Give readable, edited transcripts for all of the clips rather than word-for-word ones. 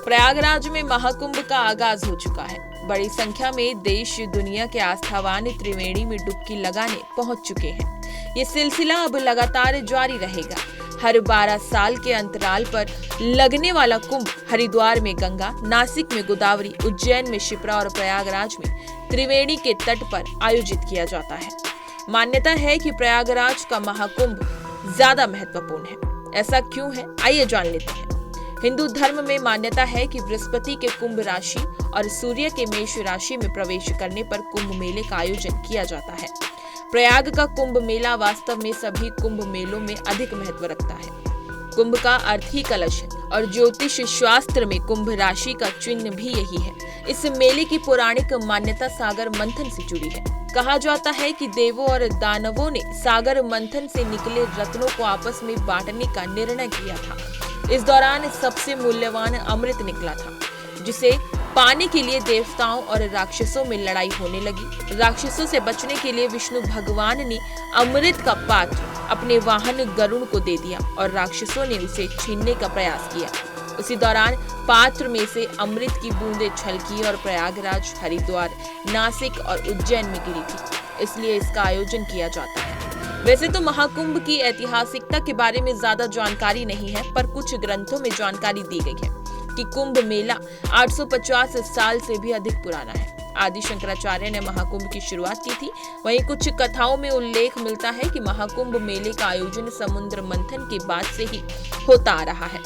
प्रयागराज में महाकुंभ का आगाज हो चुका है। बड़ी संख्या में देश दुनिया के आस्थावान त्रिवेणी में डुबकी लगाने पहुंच चुके हैं। ये सिलसिला अब लगातार जारी रहेगा। हर 12 साल के अंतराल पर लगने वाला कुंभ हरिद्वार में गंगा, नासिक में गोदावरी, उज्जैन में शिप्रा और प्रयागराज में त्रिवेणी के तट पर आयोजित किया जाता है। मान्यता है कि प्रयागराज का महाकुंभ ज्यादा महत्वपूर्ण है। ऐसा क्यों है, आइए जान लेते हैं। हिंदू धर्म में मान्यता है कि बृहस्पति के कुंभ राशि और सूर्य के मेष राशि में प्रवेश करने पर कुंभ मेले का आयोजन किया जाता है। प्रयाग का कुंभ मेला वास्तव में सभी कुंभ मेलों में अधिक महत्व रखता है। कुंभ का अर्थ ही कलश है और ज्योतिष शास्त्र में कुंभ राशि का चिन्ह भी यही है। इस मेले की पौराणिक मान्यता सागर मंथन से जुड़ी है। कहा जाता है कि देवों और दानवों ने सागर मंथन से निकले रत्नों को आपस में बांटने का निर्णय किया था। इस दौरान सबसे मूल्यवान अमृत निकला था, जिसे पाने के लिए देवताओं और राक्षसों में लड़ाई होने लगी। राक्षसों से बचने के लिए विष्णु भगवान ने अमृत का पात्र अपने वाहन गरुड़ को दे दिया और राक्षसों ने उसे छीनने का प्रयास किया। उसी दौरान पात्र में से अमृत की बूंदें छलकी और प्रयागराज, हरिद्वार, नासिक और उज्जैन में गिरी थी। इसलिए इसका आयोजन किया जाता है। वैसे तो महाकुंभ की ऐतिहासिकता के बारे में ज्यादा जानकारी नहीं है, पर कुछ ग्रंथों में जानकारी दी गई है कि कुंभ मेला 850 साल से भी अधिक पुराना है। आदि शंकराचार्य ने महाकुंभ की शुरुआत की थी। वहीं कुछ कथाओं में उल्लेख मिलता है कि महाकुंभ मेले का आयोजन समुद्र मंथन के बाद से ही होता आ रहा है।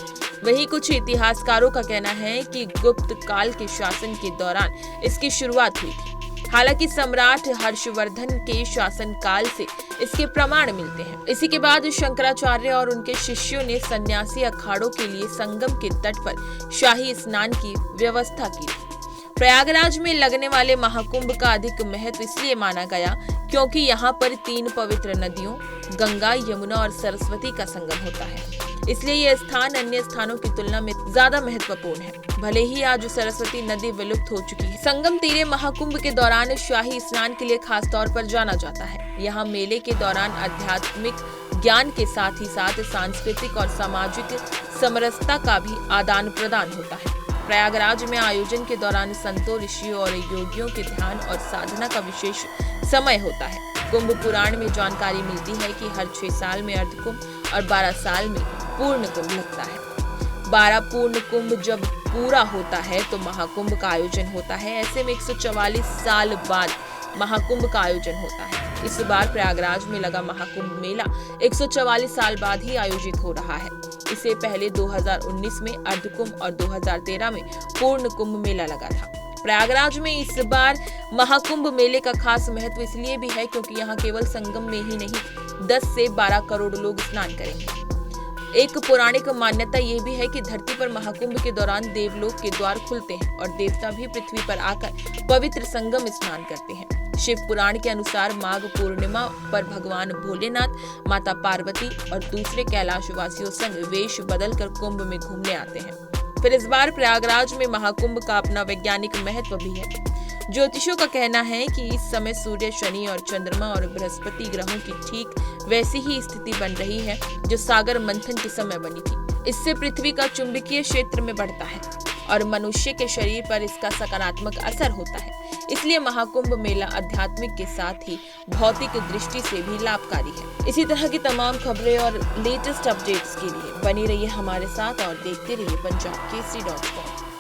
वहीं कुछ इतिहासकारों का कहना है कि गुप्त काल के शासन के दौरान इसकी शुरुआत हुई थी। हालांकि सम्राट हर्षवर्धन के शासन काल से इसके प्रमाण मिलते हैं। इसी के बाद शंकराचार्य और उनके शिष्यों ने सन्यासी अखाड़ों के लिए संगम के तट पर शाही स्नान की व्यवस्था की थी। प्रयागराज में लगने वाले महाकुंभ का अधिक महत्व इसलिए माना गया क्योंकि यहाँ पर 3 पवित्र नदियों गंगा, यमुना और सरस्वती का संगम होता है। इसलिए यह स्थान अन्य स्थानों की तुलना में ज्यादा महत्वपूर्ण है। भले ही आज सरस्वती नदी विलुप्त हो चुकी है, संगम तीरे महाकुंभ के दौरान शाही स्नान के लिए खास तौर पर जाना जाता है। यहाँ मेले के दौरान आध्यात्मिक ज्ञान के साथ ही साथ सांस्कृतिक और सामाजिक समरसता का भी आदान प्रदान होता है। प्रयागराज में आयोजन के दौरान संतों, ऋषियों और योगियों के ध्यान और साधना का विशेष समय होता है। कुंभ पुराण में जानकारी मिलती है कि हर 6 साल में अर्धकुंभ और 12 साल में पूर्ण कुंभ लगता है। 12 पूर्ण कुंभ जब पूरा होता है तो महाकुंभ का आयोजन होता है। ऐसे में 144 साल बाद महाकुंभ का आयोजन होता है। इस बार प्रयागराज में लगा महाकुंभ मेला 144 साल बाद ही आयोजित हो रहा है। इससे पहले 2019 में अर्धकुंभ और 2013 में पूर्ण कुंभ मेला लगा था। प्रयागराज में इस बार महाकुंभ मेले का खास महत्व इसलिए भी है क्योंकि यहाँ केवल संगम में ही नहीं 10 से 12 करोड़ लोग स्नान करेंगे। एक पौराणिक मान्यता ये भी है कि धरती पर महाकुंभ के दौरान देवलोक के द्वार खुलते हैं और देवता भी पृथ्वी पर आकर पवित्र संगम स्नान करते हैं। शिव पुराण के अनुसार माघ पूर्णिमा पर भगवान भोलेनाथ, माता पार्वती और दूसरे कैलाशवासियों संग वेश बदलकर कुंभ में घूमने आते हैं। फिर इस बार प्रयागराज में महाकुंभ का अपना वैज्ञानिक महत्व भी है। ज्योतिषों का कहना है कि इस समय सूर्य, शनि और चंद्रमा और बृहस्पति ग्रहों की ठीक वैसी ही स्थिति बन रही है जो सागर मंथन के समय बनी थी। इससे पृथ्वी का चुंबकीय क्षेत्र में बढ़ता है और मनुष्य के शरीर पर इसका सकारात्मक असर होता है। इसलिए महाकुंभ मेला आध्यात्मिक के साथ ही भौतिक दृष्टि से भी लाभकारी है। इसी तरह की तमाम खबरें और लेटेस्ट अपडेट्स के लिए बनी रहिए हमारे साथ और देखते रहिए पंजाब केसरी.com।